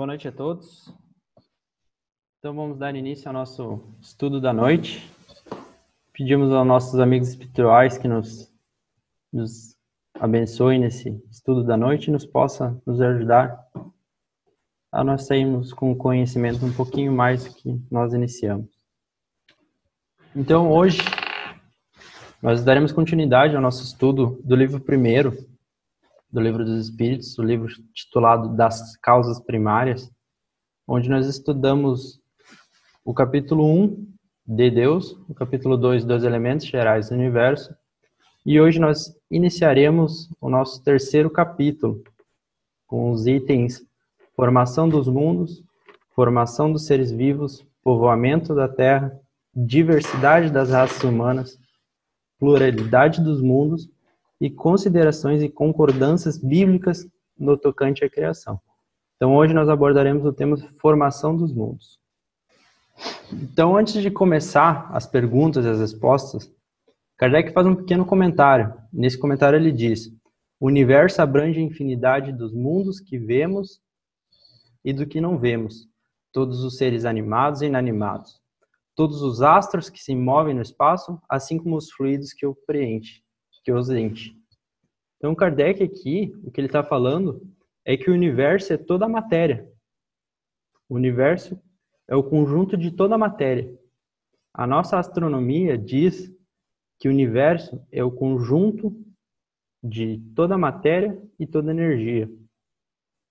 Boa noite a todos. Então vamos dar início ao nosso estudo da noite. Pedimos aos nossos amigos espirituais que nos abençoem nesse estudo da noite e nos ajudar a nós sairmos com conhecimento um pouquinho mais do que nós iniciamos. Então hoje nós daremos continuidade ao nosso estudo do livro primeiro, do Livro dos Espíritos, o livro titulado Das Causas Primárias, onde nós estudamos o capítulo 1 de Deus, o capítulo 2 dos elementos gerais do universo, e hoje nós iniciaremos o nosso terceiro capítulo, com os itens formação dos mundos, formação dos seres vivos, povoamento da Terra, diversidade das raças humanas, pluralidade dos mundos e considerações e concordâncias bíblicas no tocante à criação. Então hoje nós abordaremos o tema formação dos mundos. Então antes de começar as perguntas e as respostas, Kardec faz um pequeno comentário. Nesse comentário ele diz: o universo abrange a infinidade dos mundos que vemos e do que não vemos, todos os seres animados e inanimados, todos os astros que se movem no espaço, assim como os fluidos que os enchem. Então Kardec aqui, o que ele está falando é que o universo é toda a matéria. O universo é o conjunto de toda a matéria. A nossa astronomia diz que o universo é o conjunto de toda a matéria e toda a energia.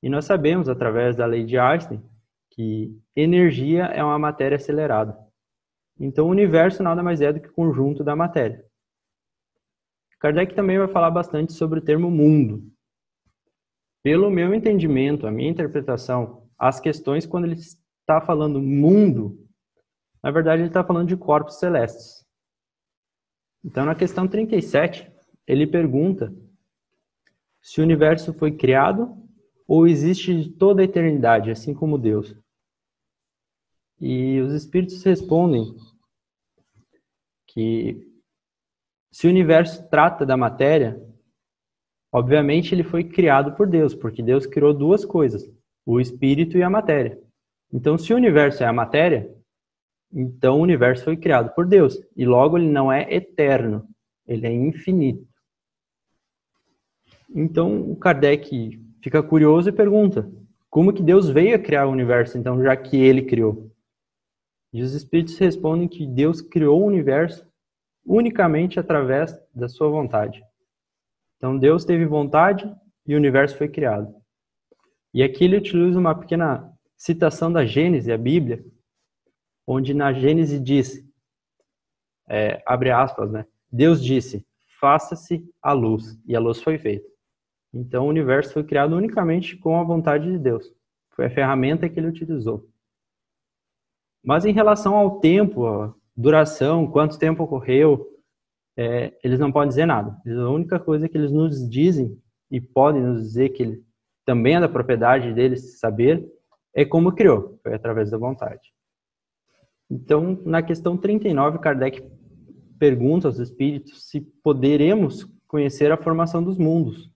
E nós sabemos, através da lei de Einstein, que energia é uma matéria acelerada. Então o universo nada mais é do que o conjunto da matéria. Kardec também vai falar bastante sobre o termo mundo. Pelo meu entendimento, a minha interpretação, as questões quando ele está falando mundo, na verdade ele está falando de corpos celestes. Então na questão 37, ele pergunta se o universo foi criado ou existe de toda a eternidade, assim como Deus. E os espíritos respondem que se o universo trata da matéria, obviamente ele foi criado por Deus, porque Deus criou duas coisas, o espírito e a matéria. Então, se o universo é a matéria, então o universo foi criado por Deus. E logo ele não é eterno, ele é infinito. Então, o Kardec fica curioso e pergunta, como que Deus veio a criar o universo, então, já que ele criou? E os espíritos respondem que Deus criou o universo unicamente através da sua vontade. Então Deus teve vontade e o universo foi criado. E aqui ele utiliza uma pequena citação da Gênese, a Bíblia, onde na Gênese diz, abre aspas, né? Deus disse, faça-se a luz, e a luz foi feita. Então o universo foi criado unicamente com a vontade de Deus. Foi a ferramenta que ele utilizou. Mas em relação ao tempo, a duração, quanto tempo ocorreu, eles não podem dizer nada. A única coisa que eles nos dizem, e podem nos dizer que ele também é da propriedade deles saber, é como criou, foi através da vontade. Então, na questão 39, Kardec pergunta aos espíritos se poderemos conhecer a formação dos mundos.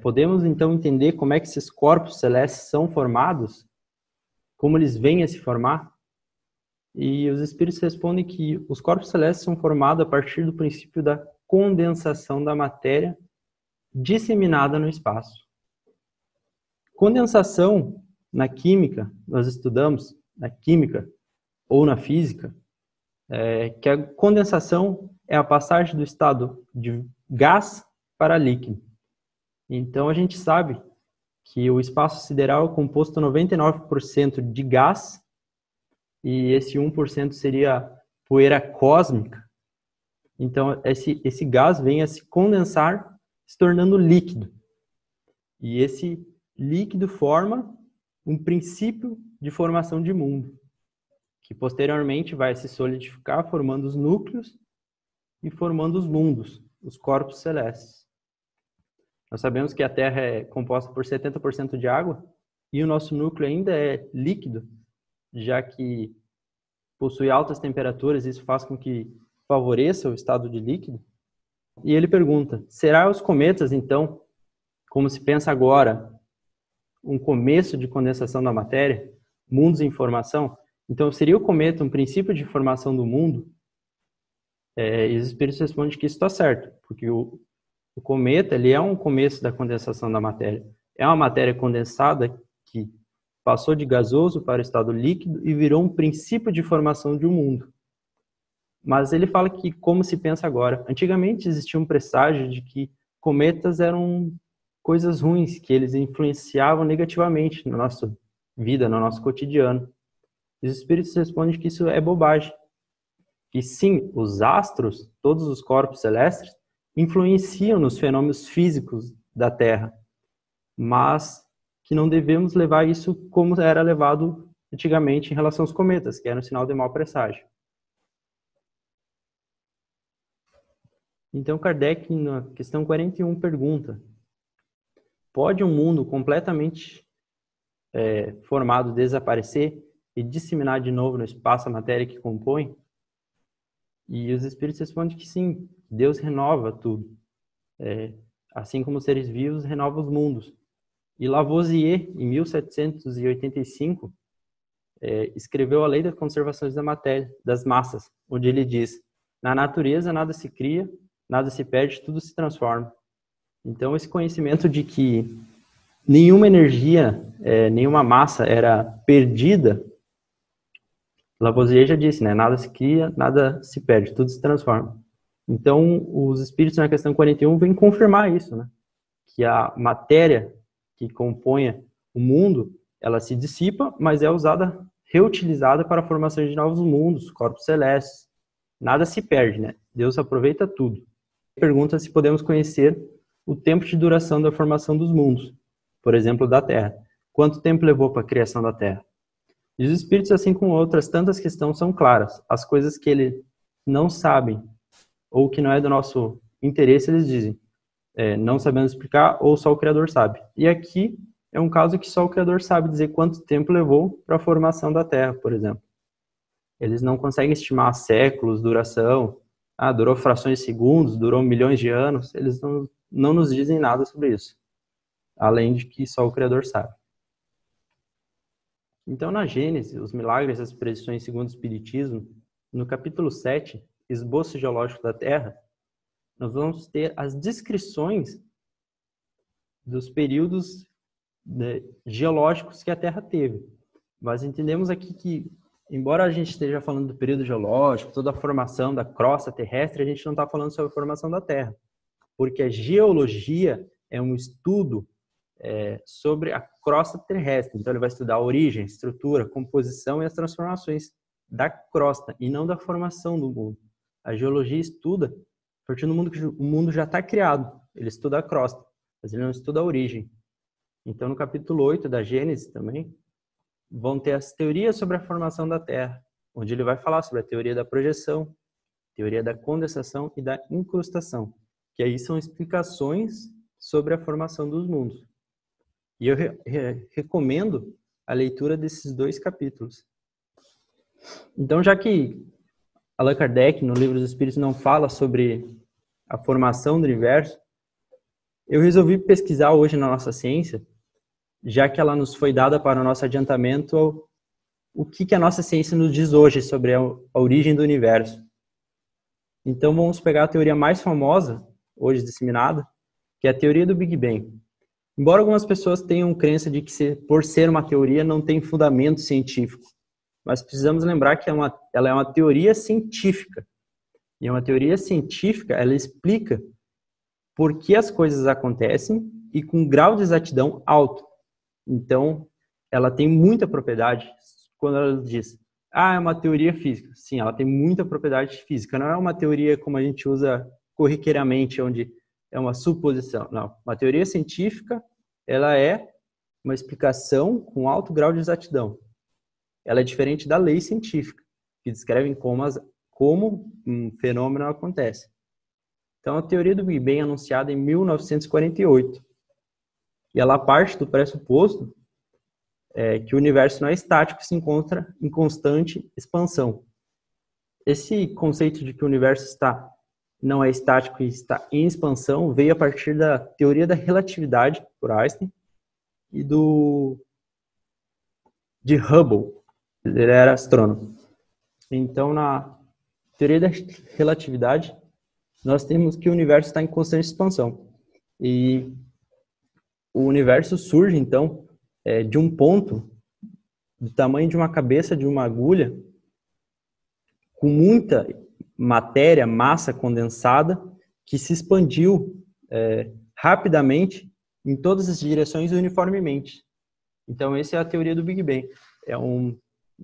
Podemos, então, entender como é que esses corpos celestes são formados? Como eles vêm a se formar? E os espíritos respondem que os corpos celestes são formados a partir do princípio da condensação da matéria disseminada no espaço. Condensação, na química, nós estudamos, na química ou na física, que a condensação é a passagem do estado de gás para líquido. Então a gente sabe que o espaço sideral é composto 99% de gás, e esse 1% seria poeira cósmica. Então, esse gás vem a se condensar, se tornando líquido. E esse líquido forma um princípio de formação de mundo, que posteriormente vai se solidificar, formando os núcleos e formando os mundos, os corpos celestes. Nós sabemos que a Terra é composta por 70% de água, e o nosso núcleo ainda é líquido, já que possui altas temperaturas, isso faz com que favoreça o estado de líquido. E ele pergunta, será os cometas, então, como se pensa agora, um começo de condensação da matéria, mundos em formação. Então, seria o cometa um princípio de formação do mundo? E os espíritos respondem que isso está certo, porque o cometa ele é um começo da condensação da matéria. É uma matéria condensada que passou de gasoso para o estado líquido e virou um princípio de formação de um mundo. Mas ele fala que, como se pensa agora, antigamente existia um presságio de que cometas eram coisas ruins, que eles influenciavam negativamente na nossa vida, no nosso cotidiano. Os espíritos respondem que isso é bobagem. Que sim, os astros, todos os corpos celestes, influenciam nos fenômenos físicos da Terra, mas que não devemos levar isso como era levado antigamente em relação aos cometas, que era um sinal de mau presságio. Então, Kardec, na questão 41, pergunta: pode um mundo completamente formado desaparecer e disseminar de novo no espaço a matéria que compõe? E os espíritos respondem que sim, Deus renova tudo. Assim como os seres vivos renovam os mundos. E Lavoisier, em 1785, escreveu a Lei da Conservação da Matéria, das Massas, onde ele diz: na natureza nada se cria, nada se perde, tudo se transforma. Então, esse conhecimento de que nenhuma energia, nenhuma massa era perdida, Lavoisier já disse, né? Nada se cria, nada se perde, tudo se transforma. Então, os espíritos na questão 41 vêm confirmar isso, né? Que a matéria que compõe o mundo, ela se dissipa, mas é usada, reutilizada para a formação de novos mundos, corpos celestes. Nada se perde, né? Deus aproveita tudo. Pergunta se podemos conhecer o tempo de duração da formação dos mundos, por exemplo, da Terra. Quanto tempo levou para a criação da Terra? E os espíritos, assim como outras tantas questões, são claras. As coisas que eles não sabem ou que não é do nosso interesse, eles dizem: não sabemos explicar ou só o Criador sabe. E aqui é um caso que só o Criador sabe dizer quanto tempo levou para a formação da Terra, por exemplo. Eles não conseguem estimar séculos, duração, durou frações de segundos, durou milhões de anos. Eles não nos dizem nada sobre isso, além de que só o Criador sabe. Então, na Gênese, os milagres e as predições segundo o Espiritismo, no capítulo 7, Esboço Geológico da Terra, nós vamos ter as descrições dos períodos geológicos que a Terra teve. Mas entendemos aqui que, embora a gente esteja falando do período geológico, toda a formação da crosta terrestre, a gente não está falando sobre a formação da Terra. Porque a geologia é um estudo sobre a crosta terrestre. Então, ele vai estudar a origem, estrutura, composição e as transformações da crosta, e não da formação do mundo. A geologia estuda a partir do mundo que o mundo já está criado. Ele estuda a crosta, mas ele não estuda a origem. Então, no capítulo 8 da Gênesis também, vão ter as teorias sobre a formação da Terra, onde ele vai falar sobre a teoria da projeção, teoria da condensação e da incrustação, que aí são explicações sobre a formação dos mundos. E eu recomendo a leitura desses 2 capítulos. Então, já que Allan Kardec, no Livro dos Espíritos, não fala sobre a formação do universo, eu resolvi pesquisar hoje na nossa ciência, já que ela nos foi dada para o nosso adiantamento, o que a nossa ciência nos diz hoje sobre a origem do universo. Então, vamos pegar a teoria mais famosa, hoje disseminada, que é a teoria do Big Bang. Embora algumas pessoas tenham crença de que, por ser uma teoria, não tem fundamento científico, mas precisamos lembrar que ela é uma teoria científica. E uma teoria científica, ela explica por que as coisas acontecem e com grau de exatidão alto. Então, ela tem muita propriedade quando ela diz: é uma teoria física. Sim, ela tem muita propriedade física. Não é uma teoria como a gente usa corriqueiramente, onde é uma suposição. Não. Uma teoria científica, ela é uma explicação com alto grau de exatidão. Ela é diferente da lei científica, que descreve como um fenômeno acontece. Então, a teoria do Big Bang é anunciada em 1948. E ela parte do pressuposto que o universo não é estático e se encontra em constante expansão. Esse conceito de que o universo não é estático e está em expansão veio a partir da teoria da relatividade, por Einstein, e de Hubble. Ele era astrônomo. Então, na teoria da relatividade, nós temos que o universo está em constante expansão. E o universo surge, então, de um ponto do tamanho de uma cabeça de uma agulha, com muita matéria, massa condensada, que se expandiu rapidamente em todas as direções uniformemente. Então, essa é a teoria do Big Bang. É uma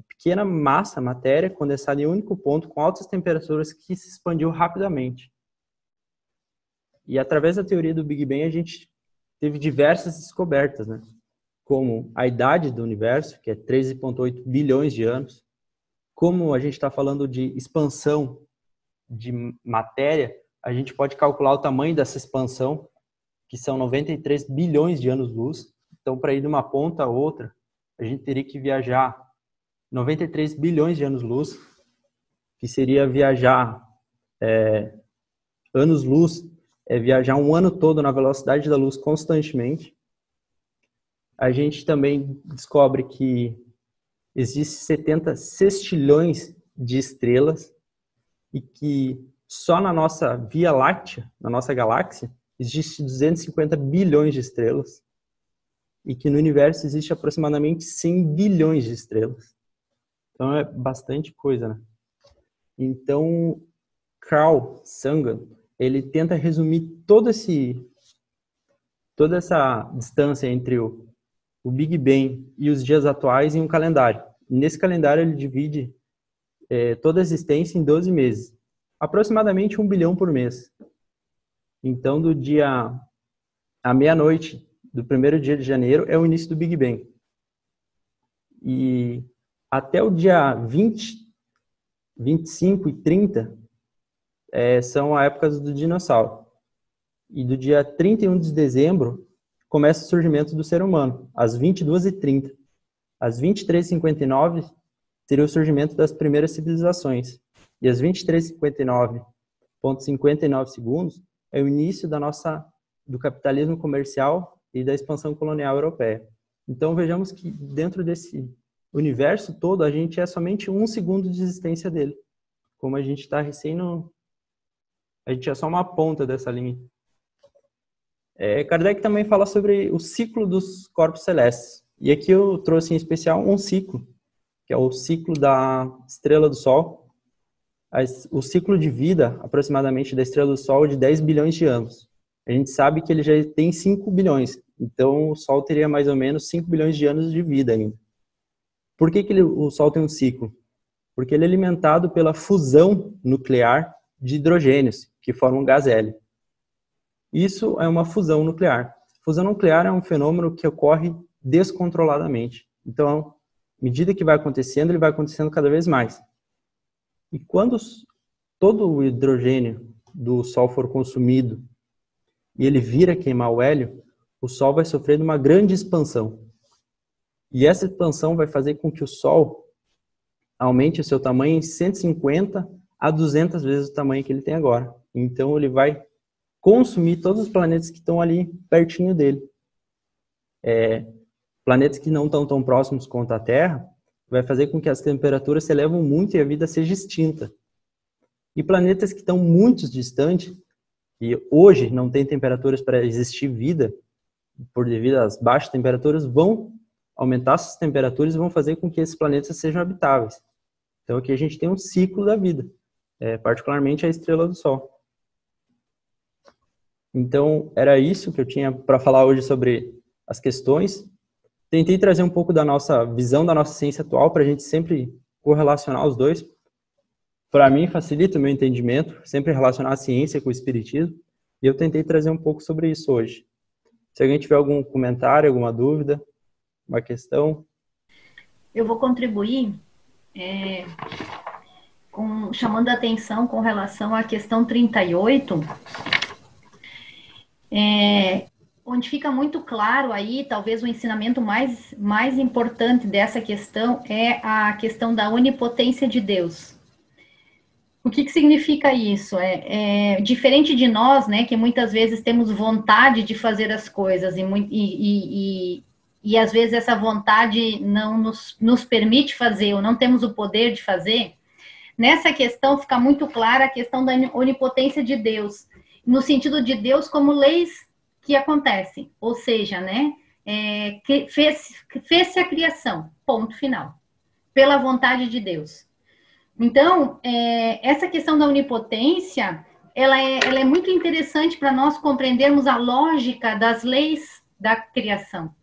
pequena massa, matéria, condensada em um único ponto, com altas temperaturas, que se expandiu rapidamente. E através da teoria do Big Bang, a gente teve diversas descobertas, né? Como a idade do universo, que é 13,8 bilhões de anos. Como a gente está falando de expansão de matéria, a gente pode calcular o tamanho dessa expansão, que são 93 bilhões de anos-luz. Então, para ir de uma ponta a outra, a gente teria que viajar 93 bilhões de anos-luz, que seria viajar anos-luz, viajar um ano todo na velocidade da luz constantemente. A gente também descobre que existem 70 sextilhões de estrelas e que só na nossa Via Láctea, na nossa galáxia, existe 250 bilhões de estrelas e que no universo existe aproximadamente 100 bilhões de estrelas. Então é bastante coisa, né? Então, Carl Sagan, ele tenta resumir toda essa distância entre o Big Bang e os dias atuais em um calendário. Nesse calendário ele divide toda a existência em 12 meses, aproximadamente 1 bilhão por mês. Então, do dia à meia-noite do primeiro dia de janeiro é o início do Big Bang. E até o dia 20, 25 e 30 são a época do dinossauro. E do dia 31 de dezembro começa o surgimento do ser humano, às 22h30. Às 23h59 seria o surgimento das primeiras civilizações. E às 23h59,59 segundos é o início do capitalismo comercial e da expansão colonial europeia. Então vejamos que dentro desse universo todo a gente é somente 1 segundo de existência dele. Como a gente está a gente é só uma ponta dessa linha. Kardec também fala sobre o ciclo dos corpos celestes. E aqui eu trouxe em especial um ciclo, que é o ciclo da estrela do Sol. O ciclo de vida, aproximadamente, da estrela do Sol é de 10 bilhões de anos. A gente sabe que ele já tem 5 bilhões. Então, o Sol teria mais ou menos 5 bilhões de anos de vida ainda. Por que o Sol tem um ciclo? Porque ele é alimentado pela fusão nuclear de hidrogênios, que formam gás hélio. Isso é uma fusão nuclear. Fusão nuclear é um fenômeno que ocorre descontroladamente. Então, à medida que vai acontecendo, ele vai acontecendo cada vez mais. E quando todo o hidrogênio do Sol for consumido e ele vir a queimar o hélio, o Sol vai sofrer uma grande expansão. E essa expansão vai fazer com que o Sol aumente o seu tamanho em 150 a 200 vezes o tamanho que ele tem agora. Então, ele vai consumir todos os planetas que estão ali pertinho dele. Planetas que não estão tão próximos quanto a Terra, vai fazer com que as temperaturas se elevam muito e a vida seja extinta. E planetas que estão muito distantes, e hoje não tem temperaturas para existir vida, por devido às baixas temperaturas, vão aumentar essas temperaturas e vão fazer com que esses planetas sejam habitáveis. Então aqui a gente tem um ciclo da vida, particularmente a estrela do Sol. Então era isso que eu tinha para falar hoje sobre as questões. Tentei trazer um pouco da nossa visão, da nossa ciência atual, para a gente sempre correlacionar os dois. Para mim, facilita o meu entendimento, sempre relacionar a ciência com o espiritismo, e eu tentei trazer um pouco sobre isso hoje. Se alguém tiver algum comentário, alguma dúvida, uma questão. Eu vou contribuir chamando a atenção com relação à questão 38, onde fica muito claro aí, talvez o ensinamento mais importante dessa questão é a questão da onipotência de Deus. O que significa isso? Diferente de nós, né, que muitas vezes temos vontade de fazer as coisas e e às vezes essa vontade não nos permite fazer, ou não temos o poder de fazer, nessa questão fica muito clara a questão da onipotência de Deus, no sentido de Deus como leis que acontecem, ou seja, né, fez-se a criação, ponto final, pela vontade de Deus. Então, essa questão da onipotência, ela é muito interessante para nós compreendermos a lógica das leis da criação.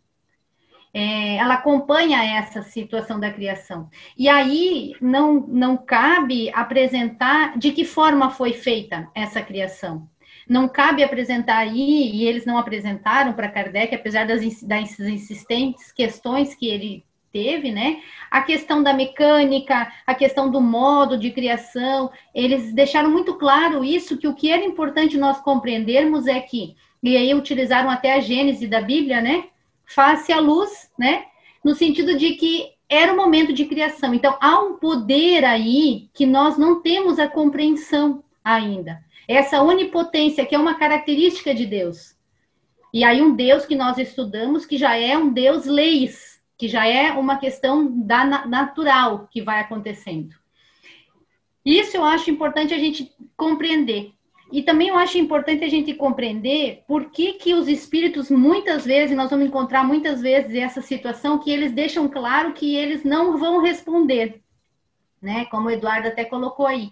Ela acompanha essa situação da criação. E aí, não cabe apresentar de que forma foi feita essa criação. Não cabe apresentar aí, e eles não apresentaram para Kardec, apesar das insistentes questões que ele teve, né? A questão da mecânica, a questão do modo de criação, eles deixaram muito claro isso, que o que era importante nós compreendermos é que, e aí utilizaram até a Gênese da Bíblia, né? Face à luz, né? No sentido de que era o momento de criação. Então, há um poder aí que nós não temos a compreensão ainda. Essa onipotência, que é uma característica de Deus. E aí um Deus que nós estudamos, que já é um Deus leis, que já é uma questão natural que vai acontecendo. Isso eu acho importante a gente compreender. E também eu acho importante a gente compreender por que os espíritos, muitas vezes, nós vamos encontrar muitas vezes essa situação que eles deixam claro que eles não vão responder, né? Como o Eduardo até colocou aí.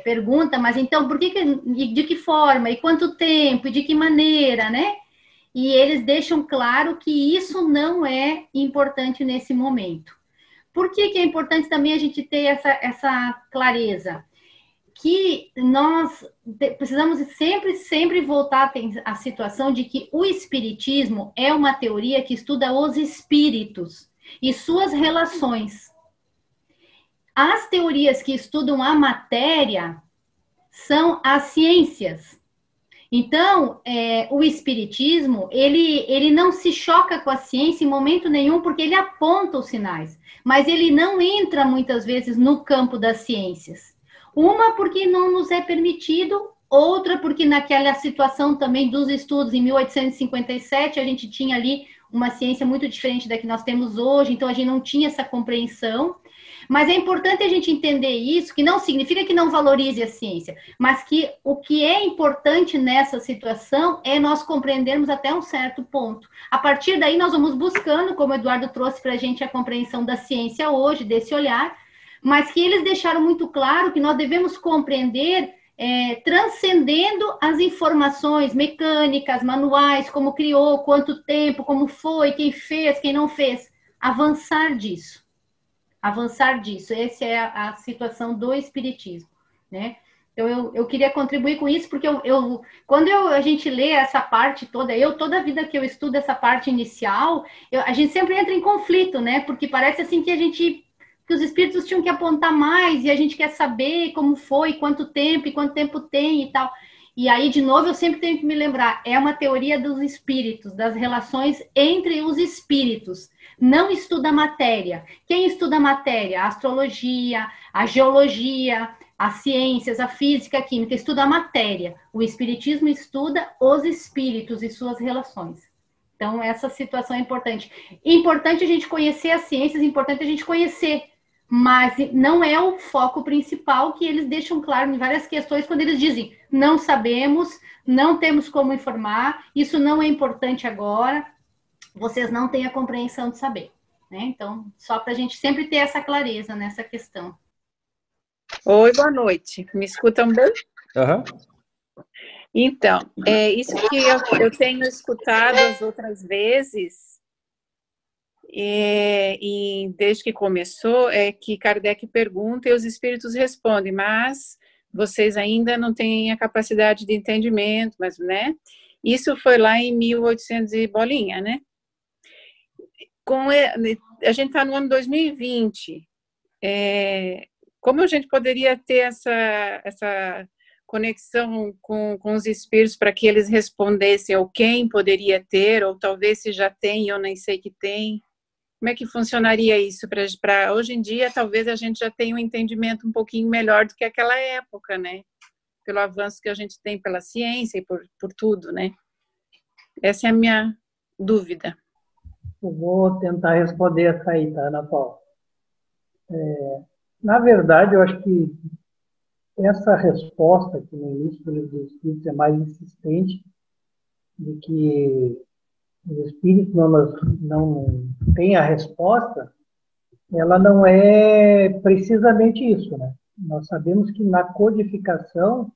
Pergunta, mas então, de que forma, e quanto tempo, e de que maneira, né? E eles deixam claro que isso não é importante nesse momento. Por que é importante também a gente ter essa clareza? Que nós precisamos sempre voltar à situação de que o espiritismo é uma teoria que estuda os espíritos e suas relações. As teorias que estudam a matéria são as ciências. Então, o espiritismo, ele não se choca com a ciência em momento nenhum, porque ele aponta os sinais, mas ele não entra muitas vezes no campo das ciências. Uma, porque não nos é permitido, outra, porque naquela situação também dos estudos, em 1857, a gente tinha ali uma ciência muito diferente da que nós temos hoje, então a gente não tinha essa compreensão. Mas é importante a gente entender isso, que não significa que não valorize a ciência, mas que o que é importante nessa situação é nós compreendermos até um certo ponto. A partir daí, nós vamos buscando, como o Eduardo trouxe para a gente, a compreensão da ciência hoje, desse olhar, mas que eles deixaram muito claro que nós devemos compreender transcendendo as informações mecânicas, manuais, como criou, quanto tempo, como foi, quem fez, quem não fez. Avançar disso. Essa é a situação do espiritismo, né? Então, eu queria contribuir com isso, porque quando a gente lê essa parte toda, toda a vida que eu estudo essa parte inicial, a gente sempre entra em conflito, né? Porque parece assim que os espíritos tinham que apontar mais, e a gente quer saber como foi, quanto tempo, e quanto tempo tem e tal. E aí, de novo, eu sempre tenho que me lembrar, é uma teoria dos espíritos, das relações entre os espíritos. Não estuda a matéria. Quem estuda a matéria? A astrologia, a geologia, as ciências, a física, a química, estuda a matéria. O espiritismo estuda os espíritos e suas relações. Então, essa situação é importante. Importante a gente conhecer as ciências, importante a gente conhecer, mas não é o foco principal, que eles deixam claro em várias questões, quando eles dizem, não sabemos, não temos como informar, isso não é importante agora, vocês não têm a compreensão de saber, né? Então, só para a gente sempre ter essa clareza nessa questão. Oi, boa noite. Me escutam bem? Uhum. Então, isso que eu tenho escutado as outras vezes, e desde que começou, é que Kardec pergunta e os espíritos respondem, mas vocês ainda não têm a capacidade de entendimento, mas, né? Isso foi lá em 1800 e bolinha, né? A gente está no ano 2020, como a gente poderia ter essa conexão com os espíritos para que eles respondessem, ou quem poderia ter, ou talvez se já tem, eu nem sei que tem. Como é que funcionaria isso? Para hoje em dia, talvez a gente já tenha um entendimento um pouquinho melhor do que aquela época, né? Pelo avanço que a gente tem pela ciência e por tudo, né? Essa é a minha dúvida. Eu vou tentar responder essa aí, tá, Ana Paula? Na verdade, eu acho que essa resposta que no início do Livro dos Espíritos é mais insistente, de que os Espíritos não têm a resposta, ela não é precisamente isso, né? Nós sabemos que na codificação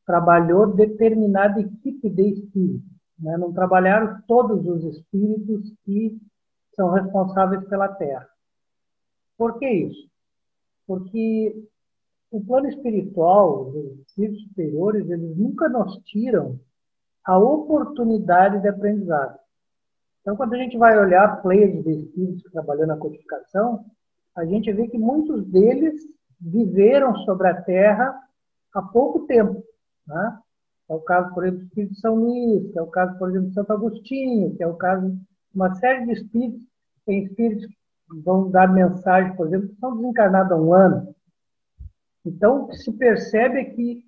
trabalhou determinada equipe de espíritos, né? Não trabalharam todos os espíritos que são responsáveis pela Terra. Por que isso? Porque o plano espiritual, os espíritos superiores, eles nunca nos tiram a oportunidade de aprendizado. Então, quando a gente vai olhar a pleiade de espíritos que trabalhou na codificação, a gente vê que muitos deles viveram sobre a Terra há pouco tempo, né? É o caso, por exemplo, do Espírito de São Luís, que é o caso, por exemplo, de Santo Agostinho, que é o caso de uma série de espíritos. Tem espíritos que vão dar mensagem, por exemplo, que são desencarnados há um ano. Então, o que se percebe é que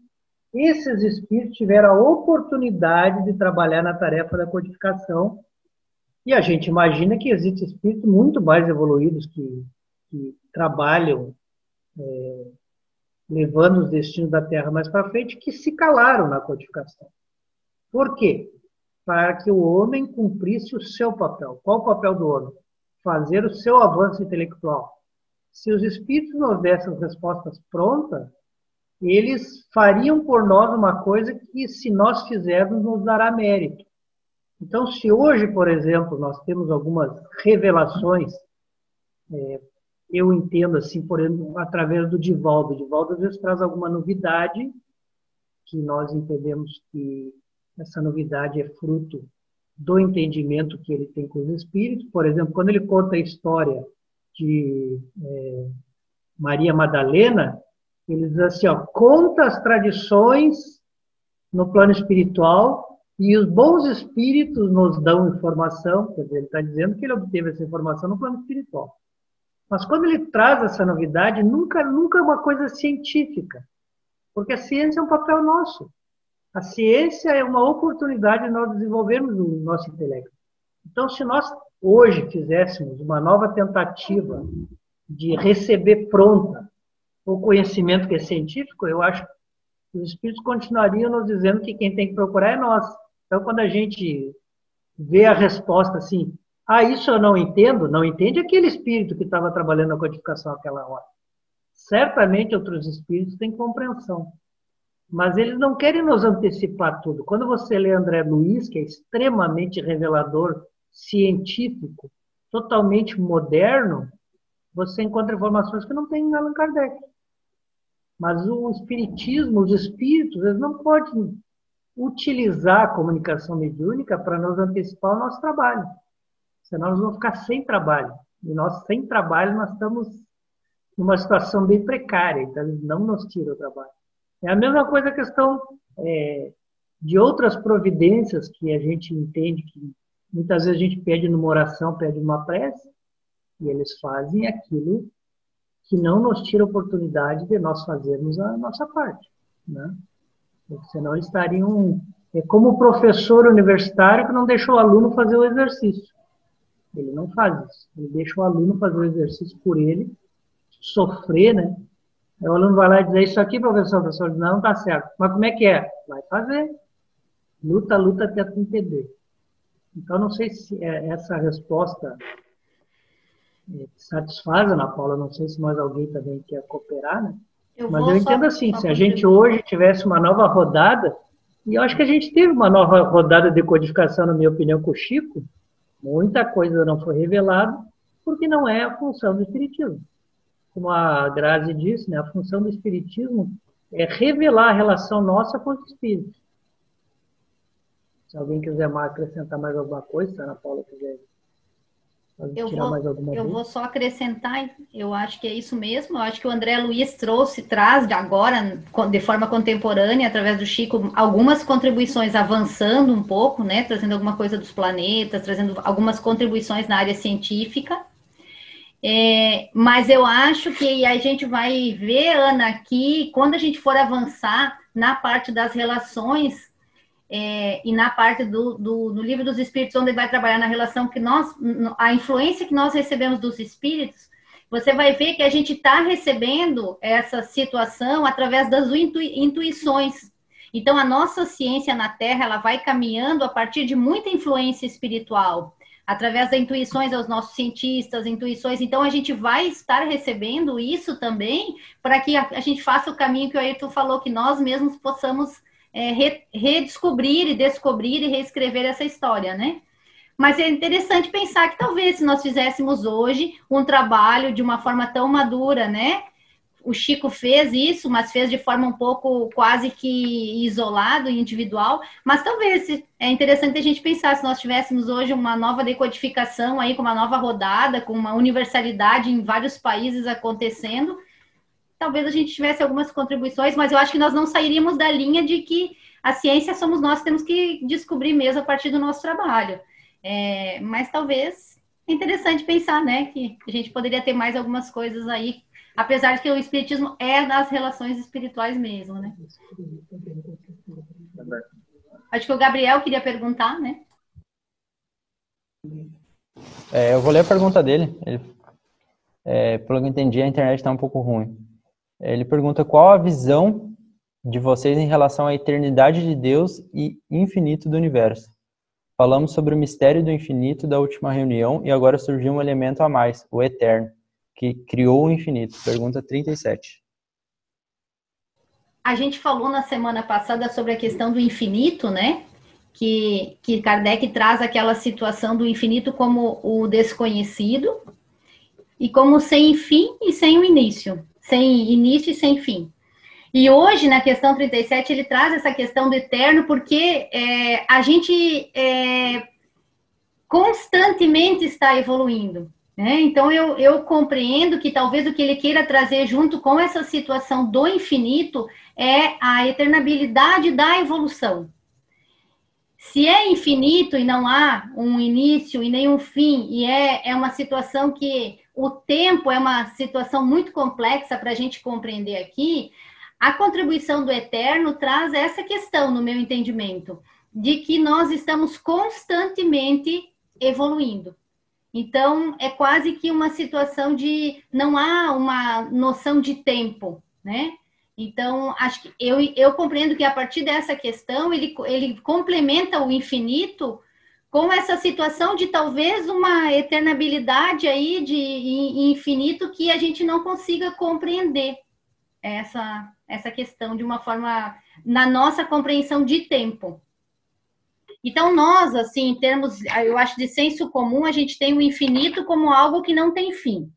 esses espíritos tiveram a oportunidade de trabalhar na tarefa da codificação, e a gente imagina que existem espíritos muito mais evoluídos que trabalham levando os destinos da Terra mais para frente, que se calaram na codificação. Por quê? Para que o homem cumprisse o seu papel. Qual o papel do homem? Fazer o seu avanço intelectual. Se os espíritos nos dessem as respostas prontas, eles fariam por nós uma coisa que, se nós fizermos, nos dará mérito. Então, se hoje, por exemplo, nós temos algumas revelações, eu entendo assim, por exemplo, através do Divaldo. O Divaldo, às vezes, traz alguma novidade, que nós entendemos que essa novidade é fruto do entendimento que ele tem com os espíritos. Por exemplo, quando ele conta a história de Maria Madalena, ele diz assim, ó, conta as tradições no plano espiritual e os bons espíritos nos dão informação. Quer dizer, ele está dizendo que ele obteve essa informação no plano espiritual. Mas quando ele traz essa novidade, nunca é uma coisa científica, porque a ciência é um papel nosso. A ciência é uma oportunidade de nós desenvolvermos o nosso intelecto. Então, se nós hoje fizéssemos uma nova tentativa de receber pronta o conhecimento que é científico, eu acho que os espíritos continuariam nos dizendo que quem tem que procurar é nós. Então, quando a gente vê a resposta assim, isso eu não entendo, não entende aquele espírito que estava trabalhando na codificação naquela hora. Certamente outros espíritos têm compreensão, mas eles não querem nos antecipar tudo. Quando você lê André Luiz, que é extremamente revelador, científico, totalmente moderno, você encontra informações que não tem em Allan Kardec. Mas o espiritismo, os espíritos, eles não podem utilizar a comunicação mediúnica para nos antecipar o nosso trabalho. Senão nós vamos ficar sem trabalho. E nós, sem trabalho, nós estamos numa situação bem precária. Então, eles não nos tiram o trabalho. É a mesma coisa a questão de outras providências que a gente entende que muitas vezes a gente pede numa oração, pede numa prece, e eles fazem aquilo que não nos tira a oportunidade de nós fazermos a nossa parte, né? Porque senão eles estariam... É como o professor universitário que não deixou o aluno fazer o exercício. Ele não faz isso. Ele deixa o aluno fazer o exercício por ele, sofrer, né? Aí o aluno vai lá e diz, isso aqui, professor, não está certo. Mas como é que é? Vai fazer. Luta até tu entender. Então, não sei se essa resposta satisfaz, Ana Paula, não sei se mais alguém também quer cooperar, né? Mas eu entendo assim, se a gente hoje tivesse uma nova rodada, e eu acho que a gente teve uma nova rodada de codificação, na minha opinião, com o Chico, muita coisa não foi revelada, porque não é a função do Espiritismo. Como a Grazi disse, né, a função do Espiritismo é revelar a relação nossa com os Espíritos. Se alguém quiser acrescentar mais alguma coisa, se a Ana Paula quiser tirar mais alguma coisa. Eu vou só acrescentar, eu acho que é isso mesmo, eu acho que o André Luiz traz de agora, de forma contemporânea, através do Chico, algumas contribuições avançando um pouco, né, trazendo alguma coisa dos planetas, trazendo algumas contribuições na área científica, mas eu acho que a gente vai ver, Ana, que quando a gente for avançar na parte das relações, e na parte no Livro dos Espíritos, onde ele vai trabalhar na relação que a influência que nós recebemos dos espíritos, você vai ver que a gente está recebendo essa situação através das intuições. Então, a nossa ciência na Terra, ela vai caminhando a partir de muita influência espiritual, através das intuições aos nossos cientistas, intuições. Então, a gente vai estar recebendo isso também para que a gente faça o caminho que o Ayrton falou, que nós mesmos possamos redescobrir e descobrir e reescrever essa história, né? Mas é interessante pensar que talvez se nós fizéssemos hoje um trabalho de uma forma tão madura, né? O Chico fez isso, mas fez de forma um pouco quase que isolado e individual, mas talvez é interessante a gente pensar se nós tivéssemos hoje uma nova decodificação aí, com uma nova rodada, com uma universalidade em vários países acontecendo, talvez a gente tivesse algumas contribuições, mas eu acho que nós não sairíamos da linha de que a ciência somos nós, temos que descobrir mesmo a partir do nosso trabalho. Mas talvez é interessante pensar, né, que a gente poderia ter mais algumas coisas aí, apesar de que o espiritismo é das relações espirituais mesmo, né? Acho que o Gabriel queria perguntar, né? Eu vou ler a pergunta dele. Pelo que eu entendi, a internet está um pouco ruim. Ele pergunta qual a visão de vocês em relação à eternidade de Deus e infinito do universo. Falamos sobre o mistério do infinito da última reunião e agora surgiu um elemento a mais, o eterno, que criou o infinito. Pergunta 37. A gente falou na semana passada sobre a questão do infinito, né? Que Kardec traz aquela situação do infinito como o desconhecido e como sem fim e sem um início. Sem início e sem fim. E hoje, na questão 37, ele traz essa questão do eterno, porque a gente constantemente está evoluindo, né? Então, eu compreendo que talvez o que ele queira trazer junto com essa situação do infinito é a eternabilidade da evolução. Se é infinito e não há um início e nenhum fim, e é uma situação que o tempo é uma situação muito complexa para a gente compreender aqui, a contribuição do eterno traz essa questão, no meu entendimento, de que nós estamos constantemente evoluindo. Então, é quase que uma situação de não há uma noção de tempo, né? Então, acho que eu compreendo que a partir dessa questão, ele complementa o infinito com essa situação de talvez uma eternabilidade aí de infinito que a gente não consiga compreender essa questão de uma forma, na nossa compreensão de tempo. Então, nós, assim, em termos, eu acho, de senso comum, a gente tem o infinito como algo que não tem fim,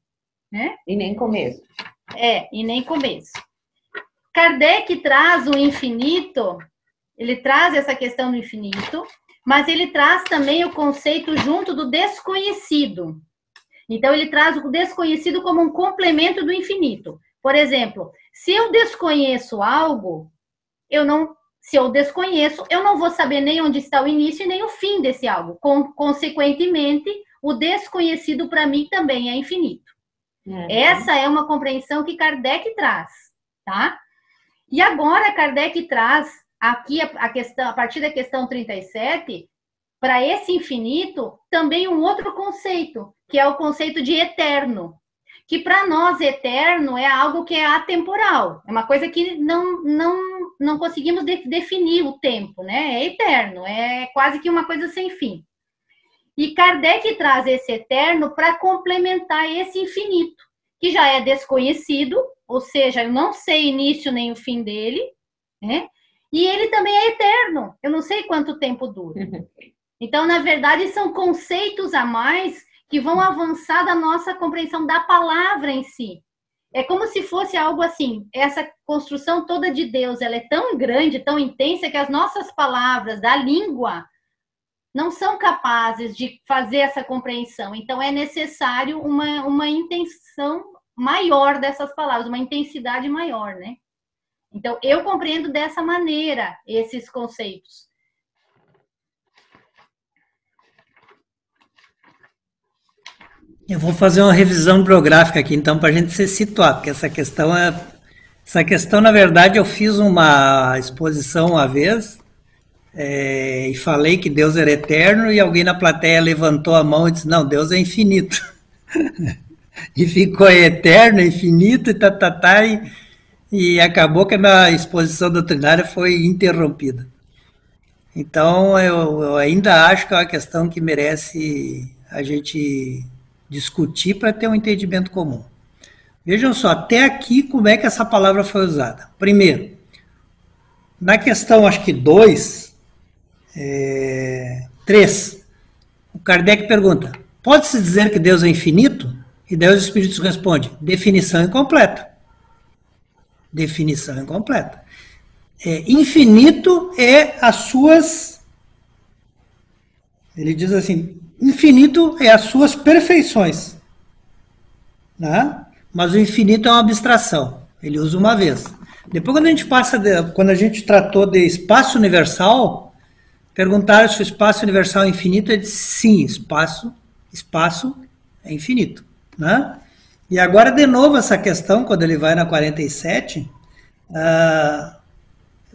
né? E nem começo. E nem começo. Kardec traz o infinito, ele traz essa questão do infinito, mas ele traz também o conceito junto do desconhecido. Então, ele traz o desconhecido como um complemento do infinito. Por exemplo, se eu desconheço algo, se eu desconheço, eu não vou saber nem onde está o início e nem o fim desse algo. Consequentemente, o desconhecido para mim também é infinito. Essa é uma compreensão que Kardec traz, tá? E agora Kardec traz aqui a partir da questão 37, para esse infinito, também um outro conceito, que é o conceito de eterno. Que para nós eterno é algo que é atemporal, é uma coisa que não conseguimos definir o tempo, né? É eterno, é quase que uma coisa sem fim. E Kardec traz esse eterno para complementar esse infinito, que já é desconhecido, ou seja, eu não sei início nem o fim dele, né? E ele também é eterno, eu não sei quanto tempo dura. Então, na verdade, são conceitos a mais que vão avançar da nossa compreensão da palavra em si. É como se fosse algo assim, essa construção toda de Deus, ela é tão grande, tão intensa, que as nossas palavras da língua não são capazes de fazer essa compreensão. Então, é necessário uma intenção maior dessas palavras, uma intensidade maior, né? Então, eu compreendo dessa maneira esses conceitos. Eu vou fazer uma revisão bibliográfica aqui, então, para a gente se situar, porque essa questão, na verdade, eu fiz uma exposição uma vez, e falei que Deus era eterno e alguém na plateia levantou a mão e disse, não, Deus é infinito. E ficou eterno, infinito, e acabou que a minha exposição doutrinária foi interrompida. Então, eu ainda acho que é uma questão que merece a gente discutir para ter um entendimento comum. Vejam só, até aqui, como é que essa palavra foi usada. Primeiro, na questão, acho que 3, o Kardec pergunta, pode-se dizer que Deus é infinito? E daí os Espíritos respondem, definição incompleta. Definição incompleta. Infinito é as suas... Ele diz assim, infinito é as suas perfeições. Né? Mas o infinito é uma abstração. Ele usa uma vez. Depois, quando a gente tratou de espaço universal, perguntaram se o espaço universal é infinito. Ele disse, sim, espaço é infinito. Né? E agora, de novo, essa questão, quando ele vai na 47,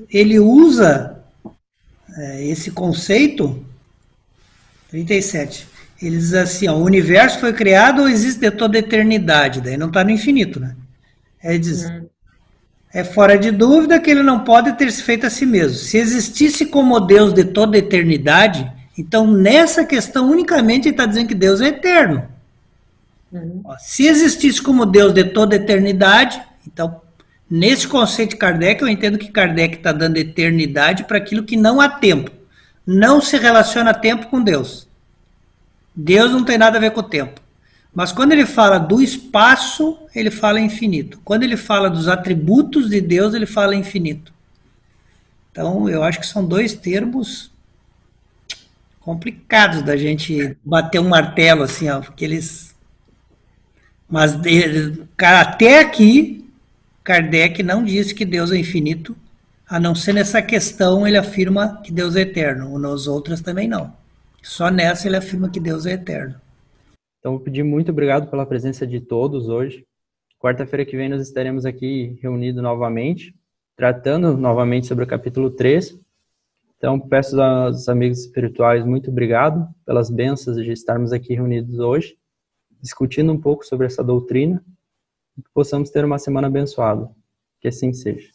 ele usa esse conceito, 37, ele diz assim, ó, o universo foi criado ou existe de toda a eternidade? Daí não está no infinito, né? Ele diz, é fora de dúvida que ele não pode ter se feito a si mesmo. Se existisse como Deus de toda a eternidade, então nessa questão unicamente ele está dizendo que Deus é eterno. Se existisse como Deus de toda a eternidade, então, nesse conceito de Kardec, eu entendo que Kardec está dando eternidade para aquilo que não há tempo. Não se relaciona tempo com Deus. Deus não tem nada a ver com o tempo. Mas quando ele fala do espaço, ele fala infinito. Quando ele fala dos atributos de Deus, ele fala infinito. Então, eu acho que são dois termos complicados da gente bater um martelo, assim, ó, porque eles... Mas até aqui, Kardec não disse que Deus é infinito, a não ser nessa questão ele afirma que Deus é eterno, nas outras também não. Só nessa ele afirma que Deus é eterno. Então, vou pedir muito obrigado pela presença de todos hoje. Quarta-feira que vem nós estaremos aqui reunidos novamente, tratando novamente sobre o capítulo 3. Então, peço aos amigos espirituais muito obrigado pelas bênçãos de estarmos aqui reunidos hoje, discutindo um pouco sobre essa doutrina, e que possamos ter uma semana abençoada. Que assim seja.